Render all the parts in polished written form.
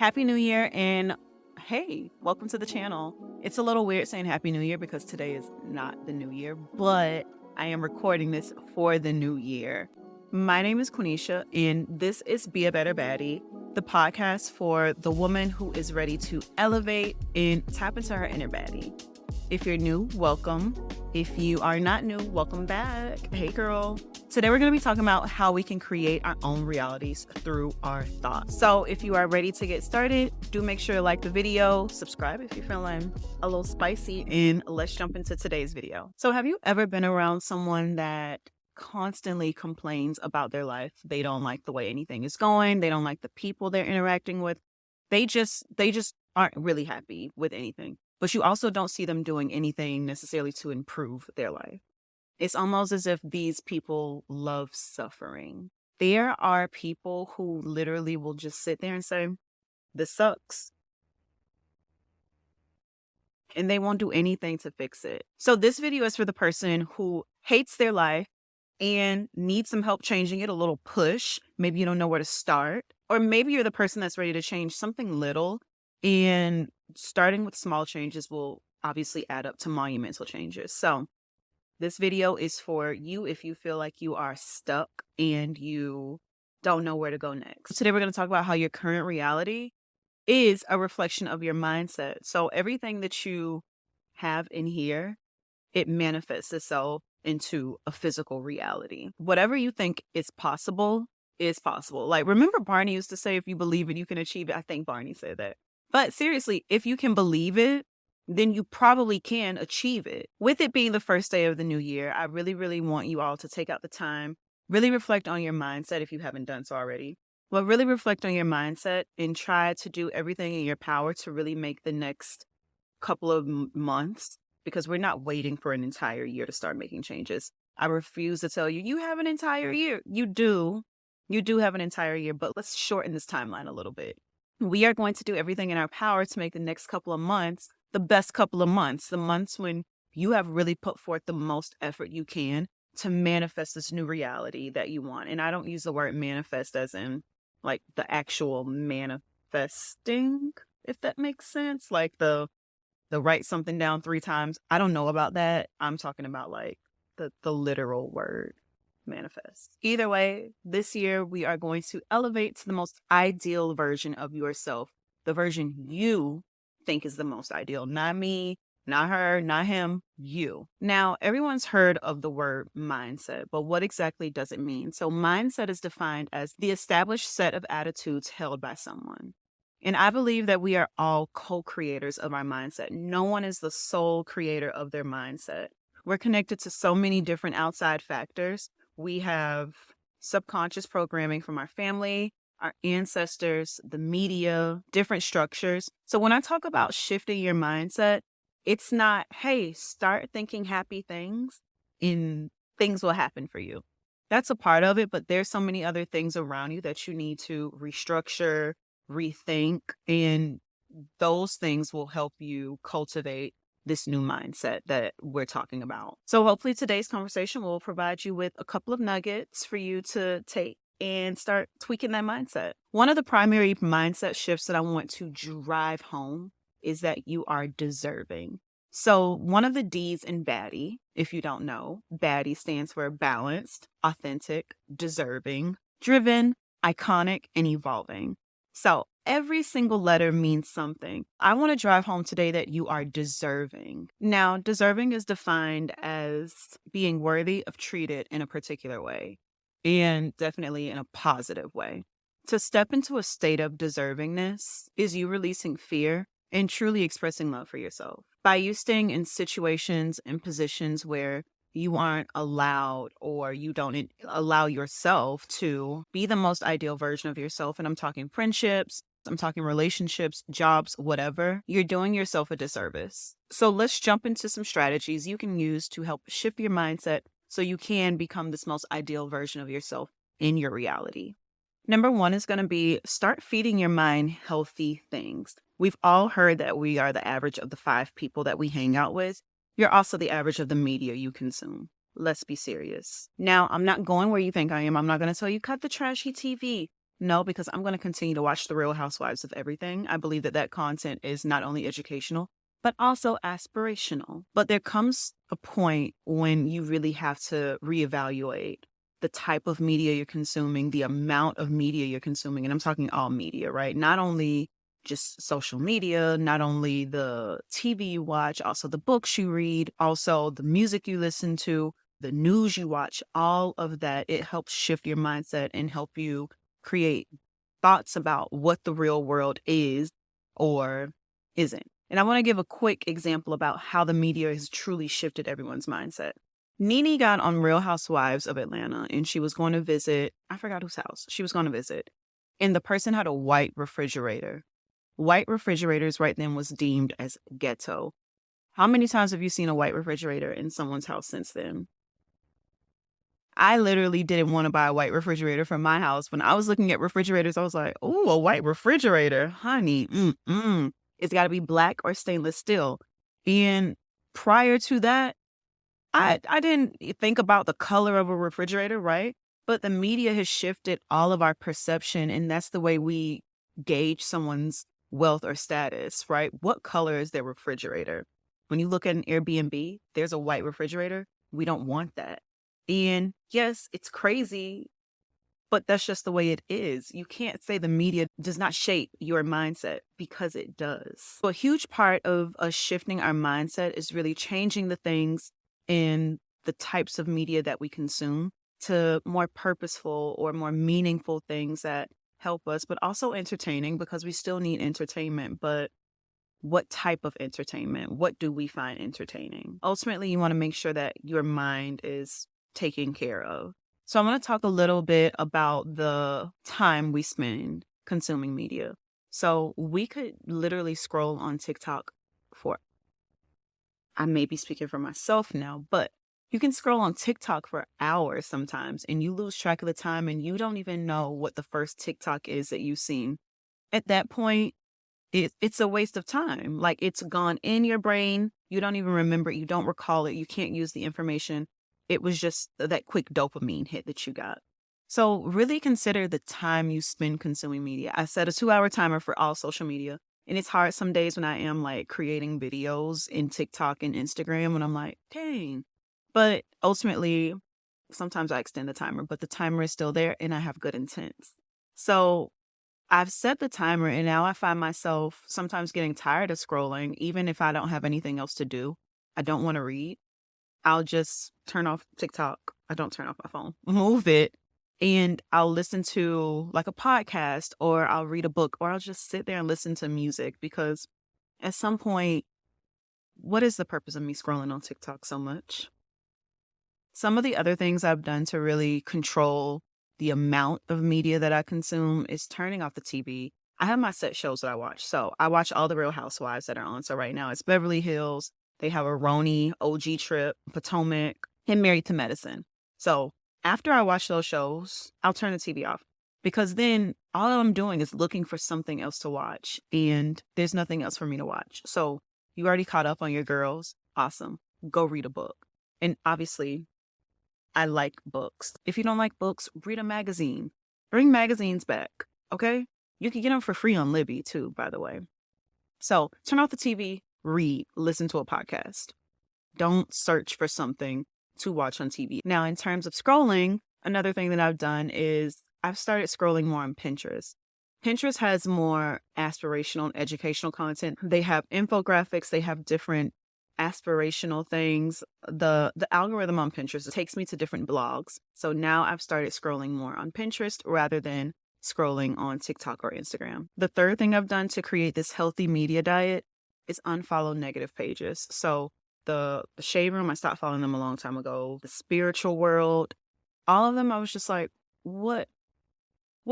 Happy New Year, and hey, welcome to the channel. It's a little weird saying Happy New Year because today is not the new year, but I am recording this for the new year. My name is Quenisha, and this is Be a Better Baddie, the podcast for the woman who is ready to elevate and tap into her inner baddie. If you're new, welcome. If you are not new, welcome back. Hey, girl. Today, we're going to be talking about how we can create our own realities through our thoughts. So if you are ready to get started, do make sure to like the video, subscribe if you're feeling a little spicy, and let's jump into today's video. So have you ever been around someone that constantly complains about their life? They don't like the way anything is going. They don't like the people they're interacting with. They just aren't really happy with anything. But you also don't see them doing anything necessarily to improve their life. It's almost as if these people love suffering. There are people who literally will just sit there and say, this sucks. And they won't do anything to fix it. So this video is for the person who hates their life and needs some help changing it, a little push. Maybe you don't know where to start. Or maybe you're the person that's ready to change something little, and starting with small changes will obviously add up to monumental changes. So this video is for you if you feel like you are stuck and you don't know where to go next. Today, we're going to talk about how your current reality is a reflection of your mindset. So everything that you have in here, it manifests itself into a physical reality. Whatever you think is possible is possible. Like, remember Barney used to say, if you believe it, you can achieve it. I think Barney said that. But seriously, if you can believe it, then you probably can achieve it. With it being the first day of the new year, I really, really want you all to take out the time, really reflect on your mindset if you haven't done so already. Well, really reflect on your mindset and try to do everything in your power to really make the next couple of months, because we're not waiting for an entire year to start making changes. I refuse to tell you, you have an entire year. You do. You do have an entire year, but let's shorten this timeline a little bit. We are going to do everything in our power to make the next couple of months the best couple of months, the months when you have really put forth the most effort you can to manifest this new reality that you want. And I don't use the word manifest as in like the actual manifesting, if that makes sense. Like the write something down 3 times. I don't know about that. I'm talking about like the literal word manifest. Either way, this year we are going to elevate to the most ideal version of yourself, the version you think is the most ideal. Not me, not her, not him, you. Now, everyone's heard of the word mindset, but what exactly does it mean? So mindset is defined as the established set of attitudes held by someone. And I believe that we are all co-creators of our mindset. No one is the sole creator of their mindset. We're connected to so many different outside factors. We have subconscious programming from our family, our ancestors, the media, different structures. So when I talk about shifting your mindset, it's not, hey, start thinking happy things and things will happen for you. That's a part of it, but there's so many other things around you that you need to restructure, rethink, and those things will help you cultivate this new mindset that we're talking about. So hopefully today's conversation will provide you with a couple of nuggets for you to take and start tweaking that mindset. One of the primary mindset shifts that I want to drive home is that you are deserving. So one of the D's in Baddie, if you don't know, Baddie stands for balanced, authentic, deserving, driven, iconic, and evolving. So every single letter means something. I want to drive home today that you are deserving. Now, deserving is defined as being worthy of treated in a particular way, and definitely in a positive way. To step into a state of deservingness is you releasing fear and truly expressing love for yourself. By you staying in situations and positions where you aren't allowed, or you don't allow yourself to be the most ideal version of yourself. And I'm talking friendships, I'm talking relationships, jobs, whatever. You're doing yourself a disservice. So let's jump into some strategies you can use to help shift your mindset so you can become this most ideal version of yourself in your reality. Number 1 is going to be start feeding your mind healthy things. We've all heard that we are the average of the 5 people that we hang out with. You're also the average of the media you consume. Let's be serious. Now, I'm not going where you think I am. I'm not going to tell you cut the trashy TV. No, because I'm going to continue to watch The Real Housewives of everything. I believe that that content is not only educational, but also aspirational. But there comes a point when you really have to reevaluate the type of media you're consuming, the amount of media you're consuming. And I'm talking all media, right? Not only just social media, not only the TV you watch, also the books you read, also the music you listen to, the news you watch, all of that. It helps shift your mindset and help you create thoughts about what the real world is or isn't. And I want to give a quick example about how the media has truly shifted everyone's mindset. Nene got on Real Housewives of Atlanta and she was going to visit, I forgot whose house she was going to visit. And the person had a white refrigerator. White refrigerators right then was deemed as ghetto. How many times have you seen a white refrigerator in someone's house since then? I literally didn't want to buy a white refrigerator for my house. When I was looking at refrigerators, I was like, "Oh, a white refrigerator, honey. It's got to be black or stainless steel." And prior to that, I didn't think about the color of a refrigerator, right? But the media has shifted all of our perception, and that's the way we gauge someone's wealth or status, right? What color is their refrigerator? When you look at an Airbnb, there's a white refrigerator. We don't want that. And yes, it's crazy, but that's just the way it is. You can't say the media does not shape your mindset because it does. So a huge part of us shifting our mindset is really changing the things in the types of media that we consume to more purposeful or more meaningful things that help us, but also entertaining, because we still need entertainment. But what type of entertainment? What do we find entertaining? Ultimately, you want to make sure that your mind is taken care of. So I'm going to talk a little bit about the time we spend consuming media. So we could literally scroll on TikTok for, I may be speaking for myself now, but you can scroll on TikTok for hours sometimes and you lose track of the time and you don't even know what the first TikTok is that you've seen. At that point, it's a waste of time. Like, it's gone in your brain. You don't even remember it. You don't recall it. You can't use the information. It was just that quick dopamine hit that you got. So really consider the time you spend consuming media. I set a 2-hour timer for all social media. And it's hard some days when I am like creating videos in TikTok and Instagram and I'm like, dang. But ultimately, sometimes I extend the timer, but the timer is still there and I have good intents. So I've set the timer and now I find myself sometimes getting tired of scrolling, even if I don't have anything else to do. I don't want to read. I'll just turn off TikTok. I don't turn off my phone, move it, and I'll listen to like a podcast or I'll read a book or I'll just sit there and listen to music, because at some point, what is the purpose of me scrolling on TikTok so much? Some of the other things I've done to really control the amount of media that I consume is turning off the TV. I have my set shows that I watch. So I watch all the Real Housewives that are on. So right now it's Beverly Hills. They have a Roni, OG Trip, Potomac, and Married to Medicine. So after I watch those shows, I'll turn the TV off, because then all I'm doing is looking for something else to watch and there's nothing else for me to watch. So you already caught up on your girls. Awesome. Go read a book. And obviously, I like books. If you don't like books, read a magazine. Bring magazines back, okay? You can get them for free on Libby too, by the way. So turn off the TV, read, listen to a podcast. Don't search for something to watch on TV. Now, in terms of scrolling, another thing that I've done is I've started scrolling more on Pinterest. Pinterest has more aspirational and educational content. They have infographics. They have different aspirational things. The algorithm on Pinterest takes me to different blogs. So now I've started scrolling more on Pinterest rather than scrolling on TikTok or Instagram. The third thing I've done to create this healthy media diet is unfollow negative pages. So the Shade Room, I stopped following them a long time ago. The Spiritual World, all of them, I was just like, what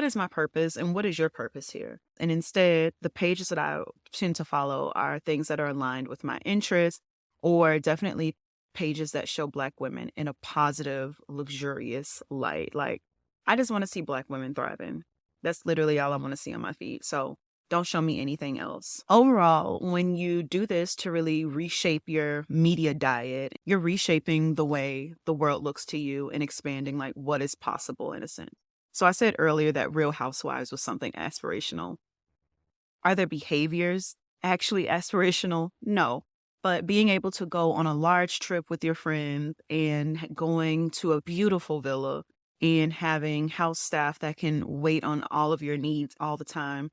is my purpose and what is your purpose here? And instead, the pages that I tend to follow are things that are aligned with my interests, or definitely pages that show Black women in a positive, luxurious light. Like, I just want to see Black women thriving. That's literally all I want to see on my feed. So don't show me anything else. Overall, when you do this to really reshape your media diet, you're reshaping the way the world looks to you and expanding like what is possible in a sense. So I said earlier that Real Housewives was something aspirational. Are their behaviors actually aspirational? No. But being able to go on a large trip with your friends and going to a beautiful villa and having house staff that can wait on all of your needs all the time,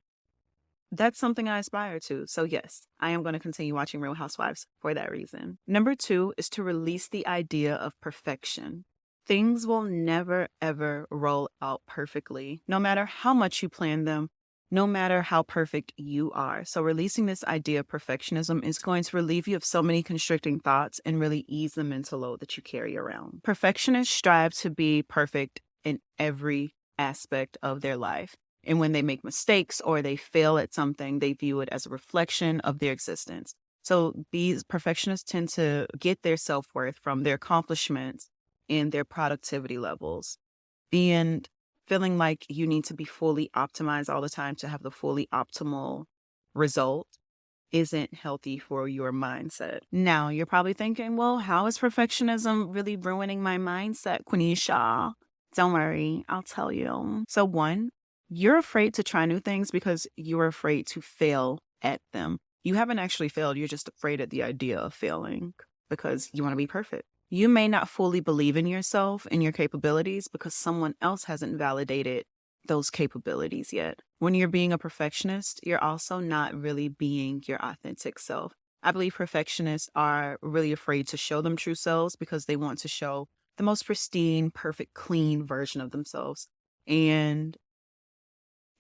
that's something I aspire to. So yes, I am going to continue watching Real Housewives for that reason. Number 2 is to release the idea of perfection. Things will never, ever roll out perfectly, no matter how much you plan them, no matter how perfect you are. So releasing this idea of perfectionism is going to relieve you of so many constricting thoughts and really ease the mental load that you carry around. Perfectionists strive to be perfect in every aspect of their life. And when they make mistakes or they fail at something, they view it as a reflection of their existence. So these perfectionists tend to get their self-worth from their accomplishments and their productivity levels. And feeling like you need to be fully optimized all the time to have the fully optimal result isn't healthy for your mindset. Now, you're probably thinking, well, how is perfectionism really ruining my mindset, Quenisha? Don't worry, I'll tell you. So 1, you're afraid to try new things because you're afraid to fail at them. You haven't actually failed. You're just afraid at the idea of failing because you want to be perfect. You may not fully believe in yourself and your capabilities because someone else hasn't validated those capabilities yet. When you're being a perfectionist, you're also not really being your authentic self. I believe perfectionists are really afraid to show them true selves because they want to show the most pristine, perfect, clean version of themselves. And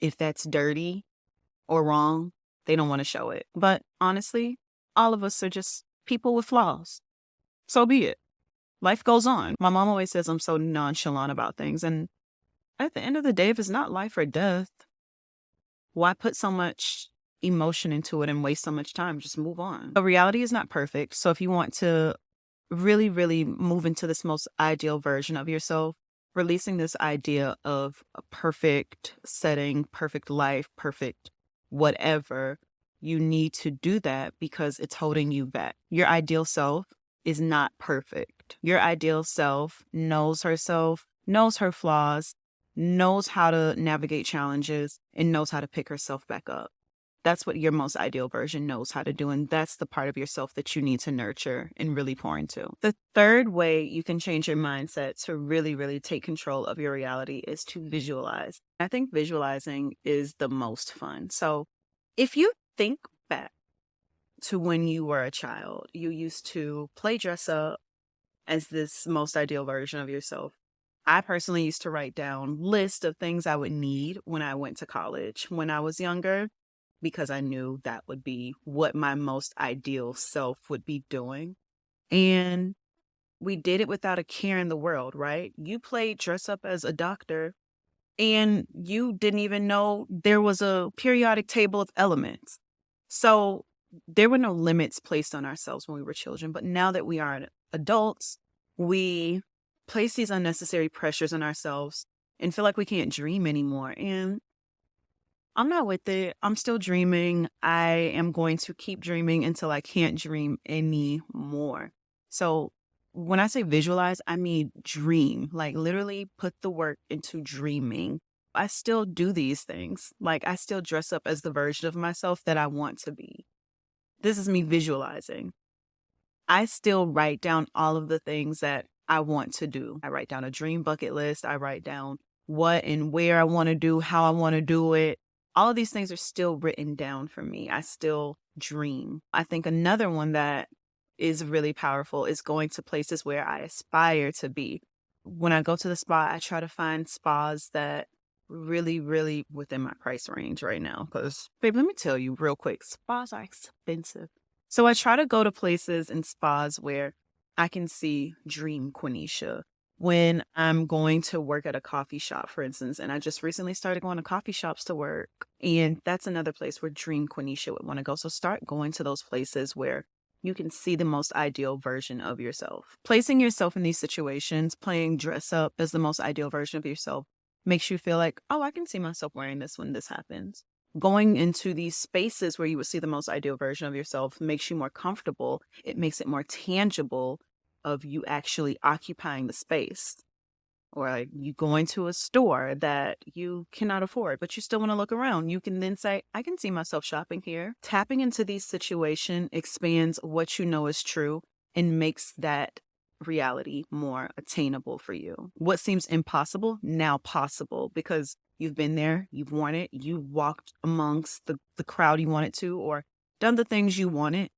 if that's dirty or wrong, they don't want to show it. But honestly, all of us are just people with flaws. So be it. Life goes on. My mom always says I'm so nonchalant about things. And at the end of the day, if it's not life or death, why put so much emotion into it and waste so much time? Just move on. But reality is not perfect. So if you want to really, really move into this most ideal version of yourself, releasing this idea of a perfect setting, perfect life, perfect whatever, you need to do that because it's holding you back. Your ideal self is not perfect. Your ideal self knows herself, knows her flaws, knows how to navigate challenges, and knows how to pick herself back up. That's what your most ideal version knows how to do. And that's the part of yourself that you need to nurture and really pour into. The third way you can change your mindset to really, really take control of your reality is to visualize. I think visualizing is the most fun. So if you think back to when you were a child, you used to play dress up as this most ideal version of yourself. I personally used to write down lists of things I would need when I went to college when I was younger, because I knew that would be what my most ideal self would be doing. And we did it without a care in the world, right? You played dress up as a doctor and you didn't even know there was a periodic table of elements. So there were no limits placed on ourselves when we were children. But now that we are adults, we place these unnecessary pressures on ourselves and feel like we can't dream anymore. And I'm not with it. I'm still dreaming. I am going to keep dreaming until I can't dream anymore. So when I say visualize, I mean dream, like literally put the work into dreaming. I still do these things. Like I still dress up as the version of myself that I want to be. This is me visualizing. I still write down all of the things that I want to do. I write down a dream bucket list. I write down what and where I want to do, how I want to do it. All of these things are still written down for me. I still dream. I think another one that is really powerful is going to places where I aspire to be. When I go to the spa, I try to find spas that really, really within my price range right now. Because, babe, let me tell you real quick, spas are expensive. So I try to go to places and spas where I can see dream Quenisha. When I'm going to work at a coffee shop, for instance, and I just recently started going to coffee shops to work, and that's another place where dream Quenisha would want to go. So start going to those places where you can see the most ideal version of yourself. Placing yourself in these situations, playing dress up as the most ideal version of yourself, makes you feel like, oh, I can see myself wearing this when this happens. Going into these spaces where you would see the most ideal version of yourself makes you more comfortable. It makes it more tangible of you actually occupying the space. or like you going to a store that you cannot afford, but you still want to look around. You can then say, I can see myself shopping here. Tapping into these situations expands what you know is true and makes that reality more attainable for you. What seems impossible, now possible, because you've been there, you've worn it, you walked amongst the crowd you wanted to, or done the things you wanted.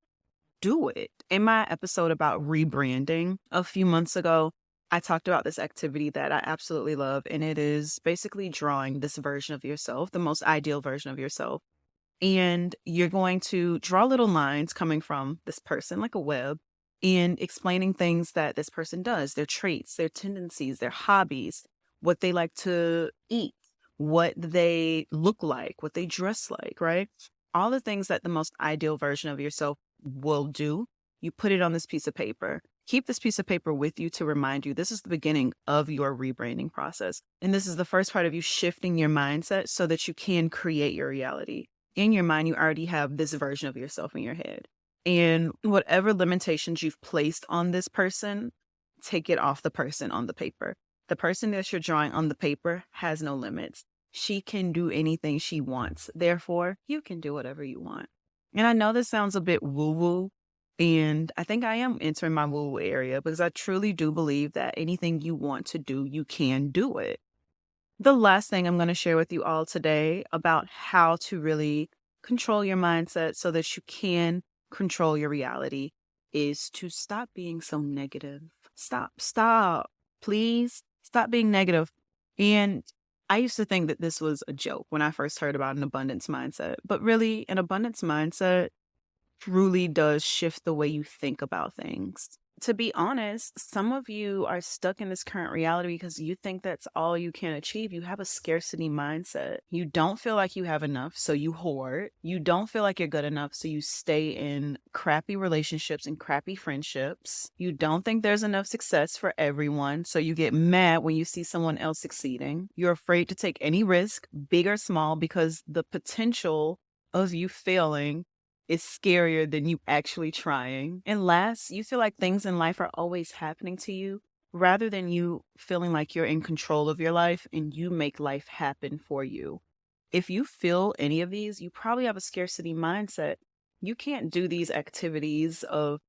Do it. In my episode about rebranding a few months ago, I talked about this activity that I absolutely love, and it is basically drawing this version of yourself, the most ideal version of yourself. And you're going to draw little lines coming from this person, like a web, and explaining things that this person does, their traits, their tendencies, their hobbies, what they like to eat, what they look like, what they dress like, right? All the things that the most ideal version of yourself will do. You put it on this piece of paper. Keep this piece of paper with you to remind you this is the beginning of your rebranding process. And this is the first part of you shifting your mindset so that you can create your reality. In your mind, you already have this version of yourself in your head. And whatever limitations you've placed on this person, take it off the person on the paper. The person that you're drawing on the paper has no limits. She can do anything she wants. Therefore, you can do whatever you want. And I know this sounds a bit woo-woo, and I think I am entering my woo-woo area because I truly do believe that anything you want to do, you can do it. The last thing I'm going to share with you all today about how to really control your mindset so that you can control your reality is to stop being so negative. Stop. Please stop being negative. And I used to think that this was a joke when I first heard about an abundance mindset, but really an abundance mindset truly does shift the way you think about things. To be honest, some of you are stuck in this current reality because you think that's all you can achieve. You have a scarcity mindset. You don't feel like you have enough, so you hoard. You don't feel like you're good enough, so you stay in crappy relationships and crappy friendships. You don't think there's enough success for everyone, so you get mad when you see someone else succeeding. You're afraid to take any risk, big or small, because the potential of you failing is scarier than you actually trying. And last, you feel like things in life are always happening to you rather than you feeling like you're in control of your life and you make life happen for you. If you feel any of these, you probably have a scarcity mindset. You can't do these activities of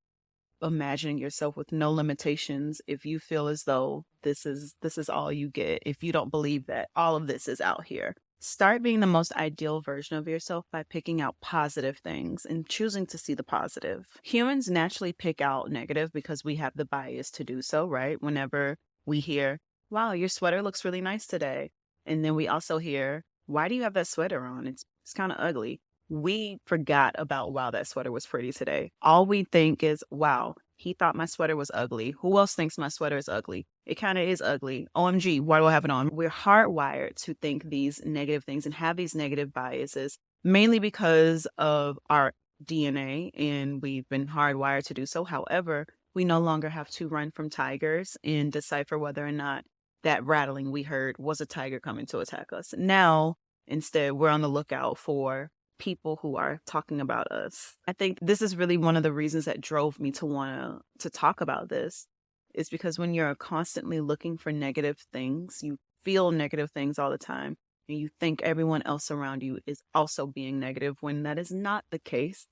imagining yourself with no limitations if you feel as though this is all you get, if you don't believe that all of this is out here. Start being the most ideal version of yourself by picking out positive things and choosing to see the positive. Humans naturally pick out negative because we have the bias to do so, right? Whenever we hear, wow, your sweater looks really nice today. And then we also hear, why do you have that sweater on? It's kind of ugly. We forgot about, wow, that sweater was pretty today. All we think is, wow, he thought my sweater was ugly. Who else thinks my sweater is ugly? It kind of is ugly. OMG, why do I have it on? We're hardwired to think these negative things and have these negative biases, mainly because of our DNA, and we've been hardwired to do so. However, we no longer have to run from tigers and decipher whether or not that rattling we heard was a tiger coming to attack us. Now, instead, we're on the lookout for people who are talking about us. I think this is really one of the reasons that drove me to want to talk about this, is because when you're constantly looking for negative things, you feel negative things all the time, and you think everyone else around you is also being negative when that is not the case.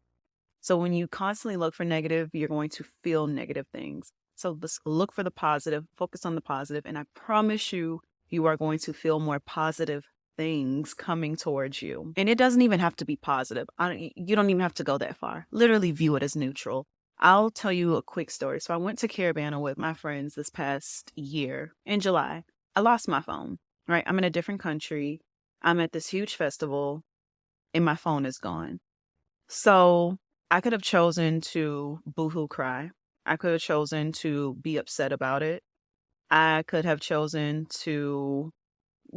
So when you constantly look for negative, you're going to feel negative things. So let's look for the positive, focus on the positive, and I promise you, you are going to feel more positive things coming towards you. And it doesn't even have to be positive. You don't even have to go that far. Literally view it as neutral. I'll tell you a quick story. So I went to Carabana with my friends this past year in July. I lost my phone, right? I'm in a different country. I'm at this huge festival and my phone is gone. So I could have chosen to boohoo cry. I could have chosen to be upset about it. I could have chosen to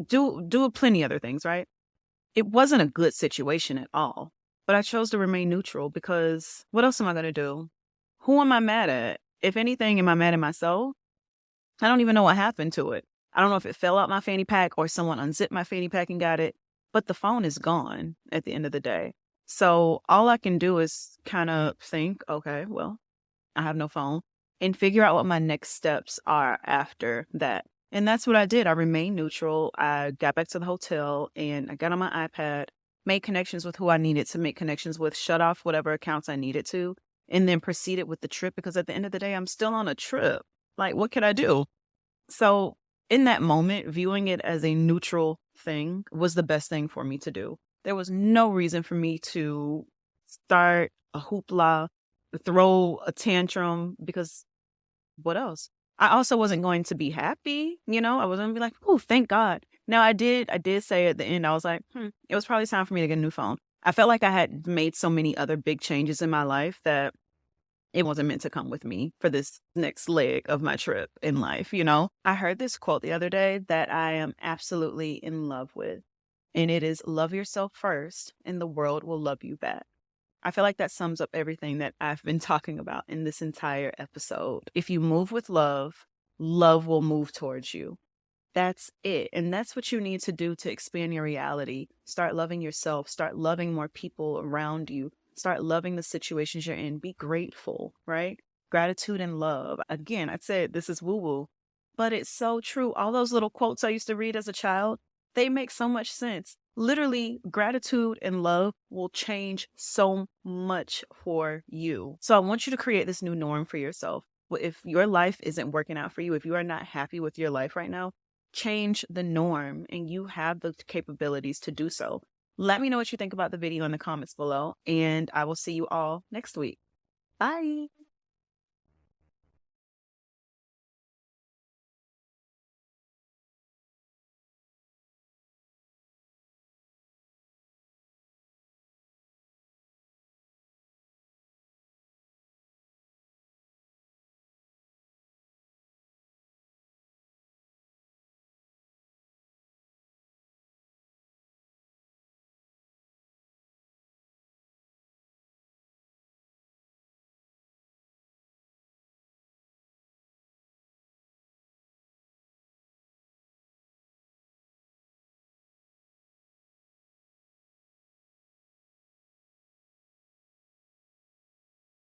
do plenty other things, right? It wasn't a good situation at all, but I chose to remain neutral because what else am I going to do? Who am I mad at? If anything, am I mad at myself? I don't even know what happened to it. I don't know if it fell out my fanny pack or someone unzipped my fanny pack and got it, but the phone is gone at the end of the day. So all I can do is kind of think, okay, well, I have no phone, and figure out what my next steps are after that. And that's what I did. I remained neutral. I got back to the hotel and I got on my iPad, made connections with who I needed to make connections with, shut off whatever accounts I needed to, and then proceeded with the trip because at the end of the day, I'm still on a trip. Like, what could I do? So, in that moment, viewing it as a neutral thing was the best thing for me to do. There was no reason for me to start a hoopla, throw a tantrum, because what else? I also wasn't going to be happy, I wasn't gonna be like, "Oh, thank God." Now I did say at the end, I was like, it was probably time for me to get a new phone. I felt like I had made so many other big changes in my life that it wasn't meant to come with me for this next leg of my trip in life. I heard this quote the other day that I am absolutely in love with, and it is, love yourself first and the world will love you back. I feel like that sums up everything that I've been talking about in this entire episode. If you move with love, love will move towards you. That's it. And that's what you need to do to expand your reality. Start loving yourself. Start loving more people around you. Start loving the situations you're in. Be grateful, right? Gratitude and love. Again, I said this is woo woo, but it's so true. All those little quotes I used to read as a child, they make so much sense. Literally, gratitude and love will change so much for you. So I want you to create this new norm for yourself. If your life isn't working out for you, if you are not happy with your life right now, change the norm, and you have the capabilities to do so. Let me know what you think about the video in the comments below, and I will see you all next week. Bye.